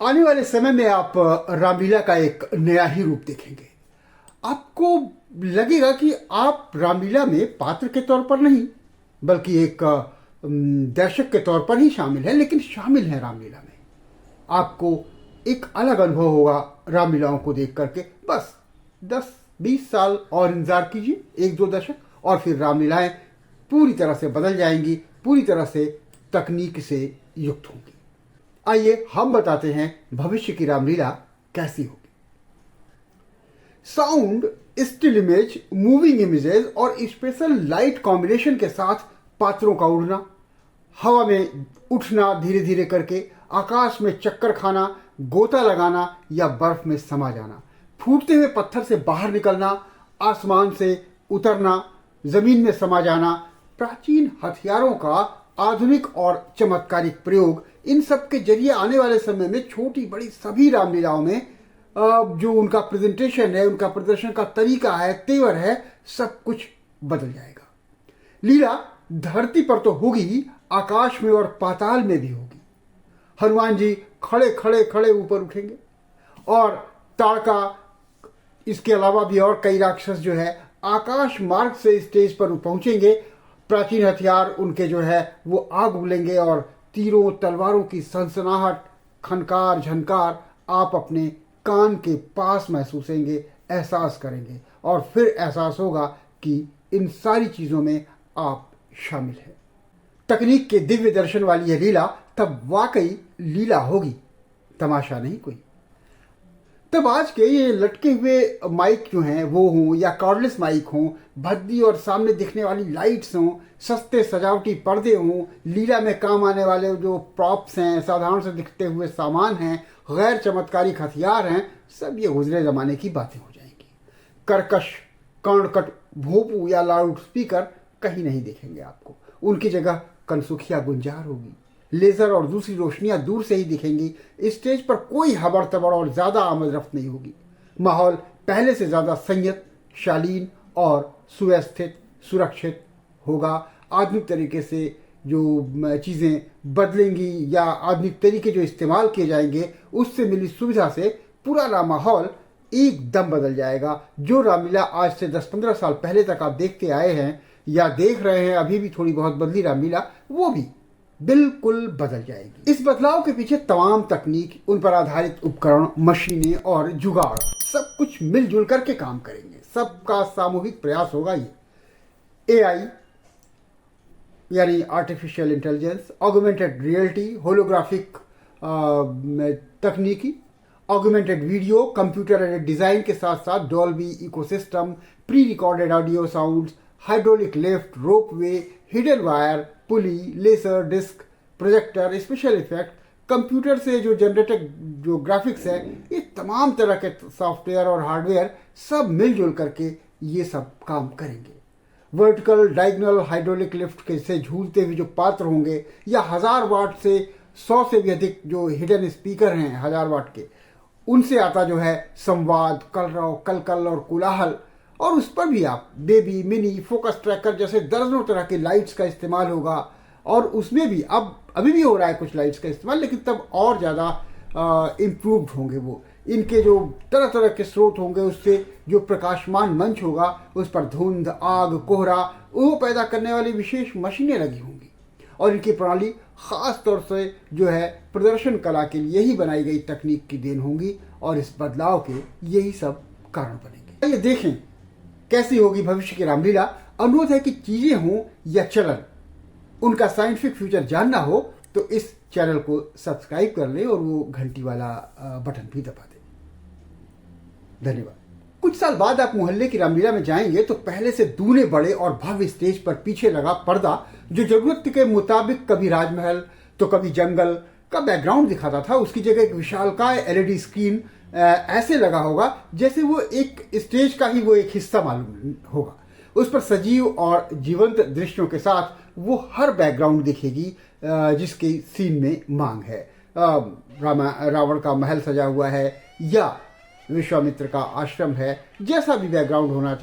आने वाले समय में आप रामलीला का एक नया ही रूप देखेंगे। आपको लगेगा कि आप रामलीला में पात्र के तौर पर नहीं बल्कि एक दर्शक के तौर पर ही शामिल है, लेकिन शामिल है रामलीला में। आपको एक अलग अनुभव होगा रामलीलाओं को देख करके। बस 10-20 साल और इंतजार कीजिए, 1-2 दशक, और फिर रामलीलाएं पूरी तरह से बदल जाएंगी, पूरी तरह से तकनीक से युक्त होंगी। आइए हम बताते हैं भविष्य की रामलीला कैसी होगी। Sound, still image, moving images और स्पेशल लाइट कॉम्बिनेशन के साथ पात्रों का उड़ना, हवा में उठना धीरे धीरे करके, आकाश में चक्कर खाना, गोता लगाना या बर्फ में समा जाना, फूटते हुए पत्थर से बाहर निकलना, आसमान से उतरना, जमीन में समा जाना, प्राचीन हथियारों का आधुनिक और चमत्कारिक प्रयोग, इन सब के जरिए आने वाले समय में छोटी बड़ी सभी रामलीलाओं में जो उनका प्रेजेंटेशन है, उनका प्रदर्शन का तरीका है, तेवर है, सब कुछ बदल जाएगा। लीला धरती पर तो होगी, आकाश में और पाताल में भी होगी। हनुमान जी खड़े खड़े खड़े ऊपर उठेंगे और ताड़का, इसके अलावा भी और कई राक्षस जो है आकाश मार्ग से स्टेज पर पहुंचेंगे। प्राचीन हथियार उनके जो है वो आग उगलेंगे और तीरों तलवारों की सनसनाहट, खनकार झनकार आप अपने कान के पास महसूसेंगे, एहसास करेंगे, और फिर एहसास होगा कि इन सारी चीज़ों में आप शामिल हैं। तकनीक के दिव्य दर्शन वाली यह लीला तब वाकई लीला होगी, तमाशा नहीं कोई। तब आज के ये लटके हुए माइक जो हैं वो हों या कॉर्डलेस माइक हों, भद्दी और सामने दिखने वाली लाइट्स हों, सस्ते सजावटी पर्दे हों, लीला में काम आने वाले जो प्रॉप्स हैं, साधारण से दिखते हुए सामान हैं, गैर चमत्कारिक हथियार हैं, सब ये गुजरे ज़माने की बातें हो जाएंगी। कर्कश, कर्णकट भोंपू या लाउड स्पीकर कहीं नहीं दिखेंगे आपको। उनकी जगह कनसुखिया गुंजार होगी। लेजर और दूसरी रोशनियां दूर से ही दिखेंगी। स्टेज पर कोई हबड़ तबड़ और ज्यादा आमद रफ्त नहीं होगी। माहौल पहले से ज्यादा संयत, शालीन और सुव्यवस्थित, सुरक्षित होगा। आधुनिक तरीके से जो चीज़ें बदलेंगी या आधुनिक तरीके जो इस्तेमाल किए जाएंगे, उससे मिली सुविधा से पुराना माहौल एकदम बदल जाएगा। जो रामलीला आज से 10-15 साल पहले तक आप देखते आए हैं या देख रहे हैं, अभी भी थोड़ी बहुत बदली रामलीला, वो भी बिल्कुल बदल जाएगी। इस बदलाव के पीछे तमाम तकनीक, उन पर आधारित उपकरण, मशीनें और जुगाड़ सब कुछ मिलजुल करके काम करेंगे। सबका सामूहिक प्रयास होगा ये। एआई यानी artificial intelligence, augmented reality, holographic तकनीकी, augmented video, computer aided design के साथ साथ Dolby ecosystem, pre recorded audio sounds, hydraulic lift, ropeway, hidden wire, pulley, laser, disc, projector, special effect, computer से जो जनरेटेड जो ग्राफिक्स है, ये तमाम तरह के सॉफ्टवेयर और हार्डवेयर सब मिलजुल करके ये सब काम करेंगे। वर्टिकल, डायगोनल, हाइड्रोलिक लिफ्ट के से झूलते हुए जो पात्र होंगे, या 1000 वाट से 100 से भी अधिक जो हिडन स्पीकर हैं 1000 वाट के, उनसे आता जो है संवाद, कलरव, कलकल और कोलाहल, और उस पर भी आप बेबी, मिनी, फोकस ट्रैकर जैसे दर्जनों तरह के लाइट्स का इस्तेमाल होगा। और उसमें भी अभी भी हो रहा है कुछ लाइट्स का इस्तेमाल, लेकिन तब और ज़्यादा इम्प्रूव्ड होंगे वो। इनके जो तरह तरह के स्रोत होंगे, उससे जो प्रकाशमान मंच होगा, उस पर धुंध, आग, कोहरा वो पैदा करने वाली विशेष मशीनें लगी होंगी। और इनकी प्रणाली खास तौर से जो है प्रदर्शन कला के लिए ही बनाई गई तकनीक की देन होंगी, और इस बदलाव के यही सब कारण बनेंगे। ये देखें कैसी होगी भविष्य की रामलीला। अनुरोध है कि चीजें हों या चलन, उनका साइंटिफिक फ्यूचर जानना हो तो इस चैनल को सब्सक्राइब कर लें और वो घंटी वाला बटन भी दबा दें। धन्यवाद। कुछ साल बाद आप मोहल्ले की रामलीला में जाएंगे तो पहले से दूने बड़े और भव्य स्टेज पर पीछे लगा पर्दा, जो जरूरत के मुताबिक कभी राजमहल तो कभी जंगल का बैकग्राउंड दिखाता था, उसकी जगह एक विशालकाय एलईडी स्क्रीन ऐसे लगा होगा जैसे वो एक स्टेज का ही वो एक हिस्सा मालूम होगा। उस पर सजीव और जीवंत दृश्यों के साथ वो हर बैकग्राउंड दिखेगी जिसकी सीन में मांग है। रावण का महल सजा हुआ है या विश्वामित्र का आश्रम है, जैसा भी बैकग्राउंड होना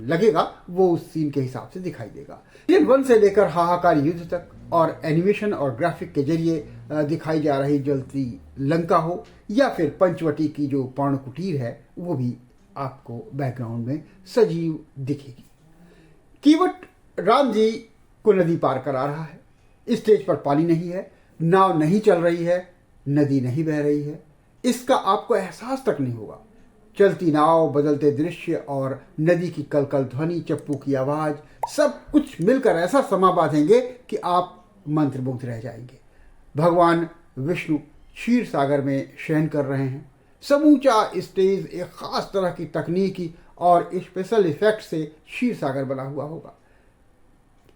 लगेगा वो उस सीन के हिसाब से दिखाई देगा। सीजन 1 से लेकर हाहाकार युद्ध तक और एनिमेशन और ग्राफिक के जरिए दिखाई जा रही जलती लंका हो, या फिर पंचवटी की जो पर्ण कुटीर है वो भी आपको बैकग्राउंड में सजीव दिखेगी। कीवट राम जी को नदी पार करा रहा है। स्टेज पर पानी नहीं है, नाव नहीं चल रही है, नदी नहीं बह रही है, इसका आपको एहसास तक नहीं होगा। चलती नाव, बदलते दृश्य और नदी की कलकल ध्वनि, चप्पू की आवाज, सब कुछ मिलकर ऐसा समा बांधेंगे कि आप मंत्रमुग्ध रह जाएंगे। भगवान विष्णु क्षीर सागर में शयन कर रहे हैं। समूचा स्टेज एक खास तरह की तकनीकी और स्पेशल इफेक्ट से क्षीर सागर बना हुआ होगा।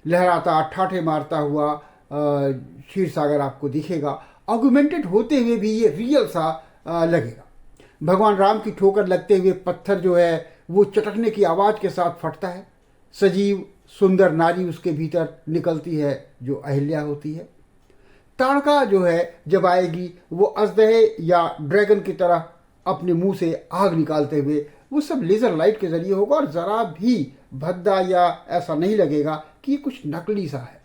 लहराता, ठाठे मारता हुआ क्षीर सागर आपको दिखेगा। ऑगमेंटेड होते हुए भी ये रियल सा लगेगा। भगवान राम की ठोकर लगते हुए पत्थर जो है वो चटकने की आवाज के साथ फटता है। सजीव सुंदर नारी उसके भीतर निकलती है जो अहिल्या होती है। ताड़का जो है जब आएगी वो अजदहे या ड्रैगन की तरह अपने मुंह से आग निकालते हुए, वो सब लेजर लाइट के जरिए होगा और जरा भी भद्दा या ऐसा नहीं लगेगा कि ये कुछ नकली सा है।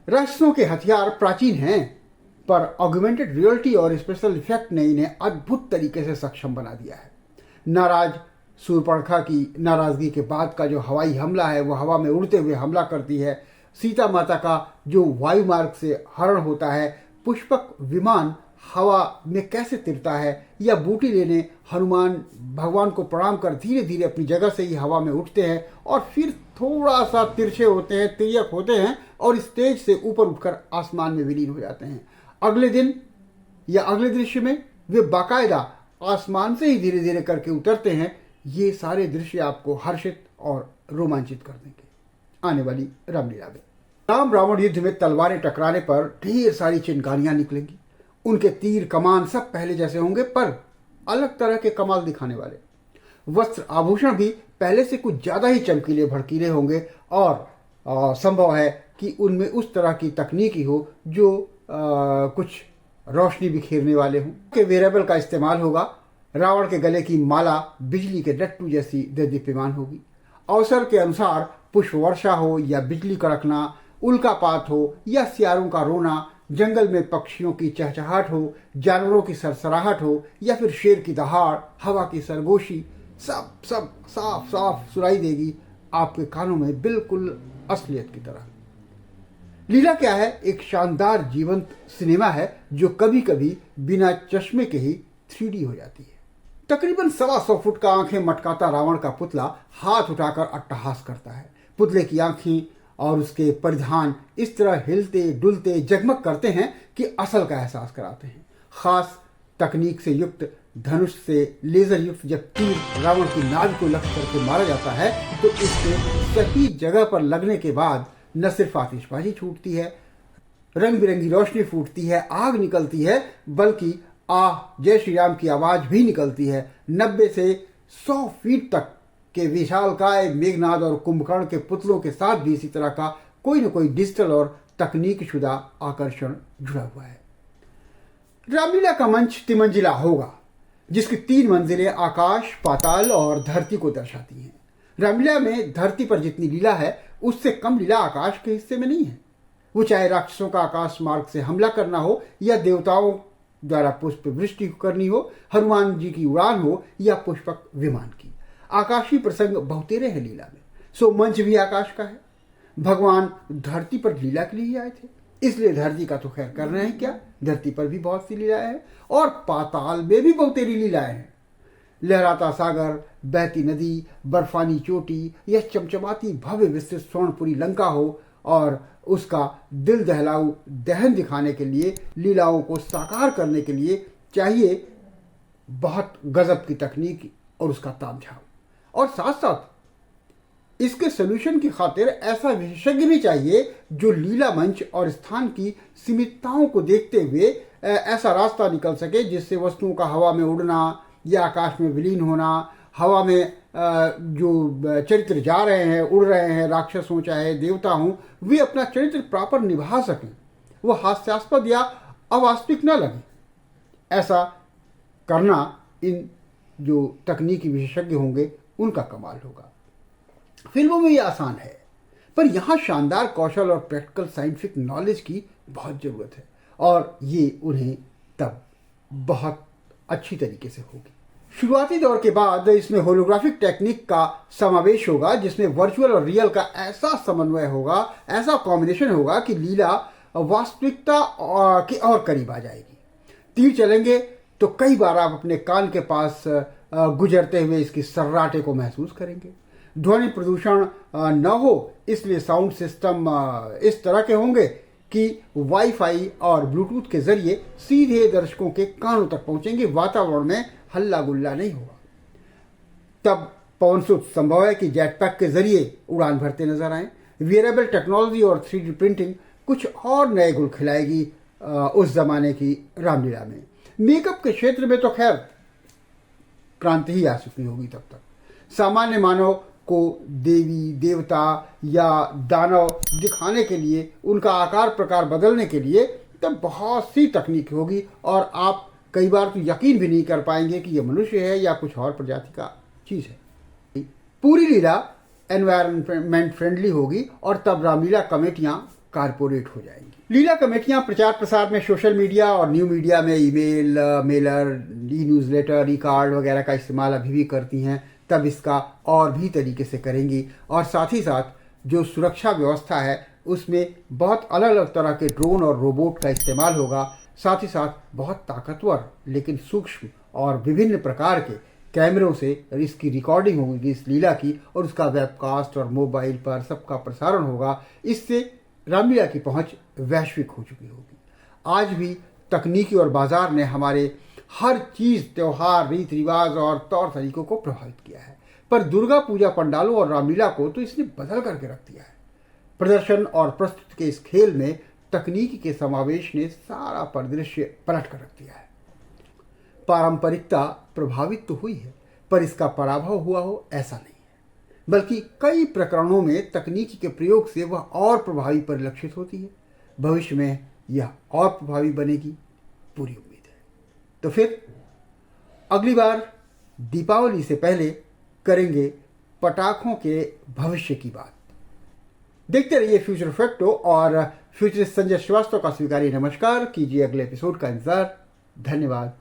राक्षसों के हथियार प्राचीन हैं, पर ऑगमेंटेड रियलिटी और स्पेशल इफेक्ट ने इन्हें अद्भुत तरीके से सक्षम बना दिया है। नाराज सूर्पणखा की नाराजगी के बाद का जो हवाई हमला है वो हवा में उड़ते हुए हमला करती है। सीता माता का जो वायु मार्ग से हरण होता है, पुष्पक विमान हवा में कैसे तिरता है, या बूटी लेने हनुमान भगवान को प्रणाम कर धीरे धीरे अपनी जगह से ही हवा में उठते हैं और फिर थोड़ा सा तिरछे होते हैं, तिर्यक होते हैं और स्टेज से ऊपर उठकर आसमान में विलीन हो जाते हैं। अगले दिन या अगले दृश्य में वे बाकायदा आसमान से ही धीरे धीरे करके उतरते हैं। ये सारे दृश्य आपको हर्षित और रोमांचित कर देंगे। आने वाली रामलीला में राम रावण युद्ध में तलवारें टकराने पर ढेर सारी चिंगारियां निकलेंगी। उनके तीर कमान सब पहले जैसे होंगे, पर अलग तरह के कमाल दिखाने वाले। वस्त्र आभूषण भी पहले से कुछ ज्यादा ही चमकीले भड़कीले होंगे और संभव है कि उनमें उस तरह की तकनीकी हो जो कुछ रोशनी बिखेरने वाले हों। के वेरेबल का इस्तेमाल होगा। रावण के गले की माला बिजली के डट्टू जैसी देदीप्यमान होगी। अवसर के अनुसार पुष्प वर्षा हो या बिजली कड़कना, उल्कापात हो या सियारों का रोना, जंगल में पक्षियों की चहचहाट हो, जानवरों की सरसराहट हो या फिर शेर की दहाड़, हवा की सरगोशी, सब सब साफ साफ सुनाई देगी आपके कानों में, बिल्कुल असलियत की तरह। लीला क्या है? एक शानदार जीवंत सिनेमा है जो कभी कभी बिना चश्मे के ही 3D हो जाती है। तकरीबन 125 फुट का आंखें मटकाता रावण का पुतला हाथ उठाकर अट्टहास करता है। पुतले की आंखें और उसके परिधान इस तरह हिलते डुलते जगमग करते हैं कि असल का एहसास कराते हैं। खास तकनीक से युक्त धनुष से लेजर युक्त जब तीर रावण की नाभ को लक्ष्य करके मारा जाता है तो इसके सही जगह पर लगने के बाद न सिर्फ आतिशबाजी छूटती है, रंग बिरंगी रोशनी फूटती है, आग निकलती है, बल्कि आह जय श्री राम की आवाज भी निकलती है। 90 से 100 फीट तक के विशालकाय मेघनाद और कुंभकर्ण के पुतलों के साथ भी इसी तरह का कोई न कोई डिजिटल और तकनीक शुदा आकर्षण जुड़ा हुआ है। रामलीला का मंच तिमंजिला होगा, जिसकी 3 मंजिलें आकाश, पाताल और धरती को दर्शाती हैं। रामलीला में धरती पर जितनी लीला है उससे कम लीला आकाश के हिस्से में नहीं है। वो चाहे राक्षसों का आकाश मार्ग से हमला करना हो या देवताओं द्वारा पुष्प वृष्टि करनी हो, हनुमान जी की उड़ान हो या पुष्पक विमान की। आकाशीय प्रसंग बहुतेरे हैं लीला में, सो मंच भी आकाश का है। भगवान धरती पर लीला के लिए ही आए थे, इसलिए धरती का तो खैर कर रहे हैं क्या, धरती पर भी बहुत सी लीलाएं हैं और पाताल में भी बहुतेरी लीलाएं हैं। लहराता सागर, बहती नदी, बर्फानी चोटी या चमचमाती भव्य विस्तृत स्वर्णपुरी लंका हो, और उसका दिल दहलाऊ दहन दिखाने के लिए, लीलाओं को साकार करने के लिए चाहिए बहुत गजब की तकनीक और उसका तामझाम। और साथ साथ इसके सॉल्यूशन की खातिर ऐसा विशेषज्ञ भी चाहिए जो लीला मंच और स्थान की सीमितताओं को देखते हुए ऐसा रास्ता निकल सके जिससे वस्तुओं का हवा में उड़ना या आकाश में विलीन होना, हवा में जो चरित्र जा रहे हैं, उड़ रहे हैं, राक्षस हों चाहे देवता हों, वे अपना चरित्र प्रॉपर निभा सकें, वो हास्यास्पद या अवास्तविक न लगे। ऐसा करना इन जो तकनीकी विशेषज्ञ होंगे उनका कमाल होगा। फिल्मों में ये आसान है, पर यहाँ शानदार कौशल और प्रैक्टिकल साइंटिफिक नॉलेज की बहुत ज़रूरत है और ये उन्हें तब बहुत अच्छी तरीके से होगी। शुरुआती दौर के बाद इसमें होलोग्राफिक टेक्निक का समावेश होगा, जिसमें वर्चुअल और रियल का ऐसा समन्वय होगा, ऐसा कॉम्बिनेशन होगा कि लीला वास्तविकता के और करीब आ जाएगी। तीर चलेंगे तो कई बार आप अपने कान के पास गुजरते हुए इसकी सर्राटे को महसूस करेंगे। ध्वनि प्रदूषण न हो इसलिए साउंड सिस्टम इस तरह के होंगे कि वाईफाई और ब्लूटूथ के जरिए सीधे दर्शकों के कानों तक पहुंचेंगे। वातावरण में हल्ला गुल्ला नहीं होगा। तब पवन सुख संभव है कि जेटपैक के जरिए उड़ान भरते नजर आए। वियरेबल टेक्नोलॉजी और 3D प्रिंटिंग कुछ और नए गुल खिलाएगी उस जमाने की रामलीला में। मेकअप के क्षेत्र में तो खैर क्रांति ही आ चुकी होगी तब तक। सामान्य मानव को देवी देवता या दानव दिखाने के लिए, उनका आकार प्रकार बदलने के लिए तब बहुत सी तकनीक होगी और आप कई बार तो यकीन भी नहीं कर पाएंगे कि यह मनुष्य है या कुछ और प्रजाति का चीज है। पूरी लीला एनवायरनमेंट फ्रेंडली होगी और तब रामलीला कमेटियां कारपोरेट हो जाएंगी। लीला कमेटियां प्रचार प्रसार में सोशल मीडिया और न्यू मीडिया में ईमेल, मेलर, ई न्यूज़लेटर, ई कार्ड वगैरह का इस्तेमाल अभी भी करती हैं। तब इसका और भी तरीके से करेंगी और साथ ही साथ जो सुरक्षा व्यवस्था है उसमें बहुत अलग अलग तरह के ड्रोन और रोबोट का इस्तेमाल होगा। साथ ही साथ बहुत ताकतवर लेकिन सूक्ष्म और विभिन्न प्रकार के कैमरों से इसकी रिकॉर्डिंग होगी इस लीला की और उसका वेबकास्ट और मोबाइल पर सबका प्रसारण होगा। इससे रामलीला की पहुंच वैश्विक हो चुकी होगी। आज भी तकनीकी और बाजार ने हमारे हर चीज, त्योहार, रीति रिवाज और तौर तरीकों को प्रभावित किया है, पर दुर्गा पूजा पंडालों और रामलीला को तो इसने बदल करके रख दिया है। प्रदर्शन और प्रस्तुति के इस खेल में तकनीकी के समावेश ने सारा परिदृश्य पलट कर रख दिया है। पारंपरिकता प्रभावित तो हुई है पर इसका पराभव हुआ हो ऐसा नहीं है, बल्कि कई प्रकरणों में तकनीकी के प्रयोग से वह और प्रभावी परिलक्षित होती है। भविष्य में यह और प्रभावी बनेगी, पूरी उम्मीद है। तो फिर अगली बार दीपावली से पहले करेंगे पटाखों के भविष्य की बात। देखते रहिए फ्यूचर फैक्टो और फ्यूचरिस्ट संजय श्रीवास्तव का स्वीकारिए नमस्कार। कीजिए अगले एपिसोड का इंतजार। धन्यवाद।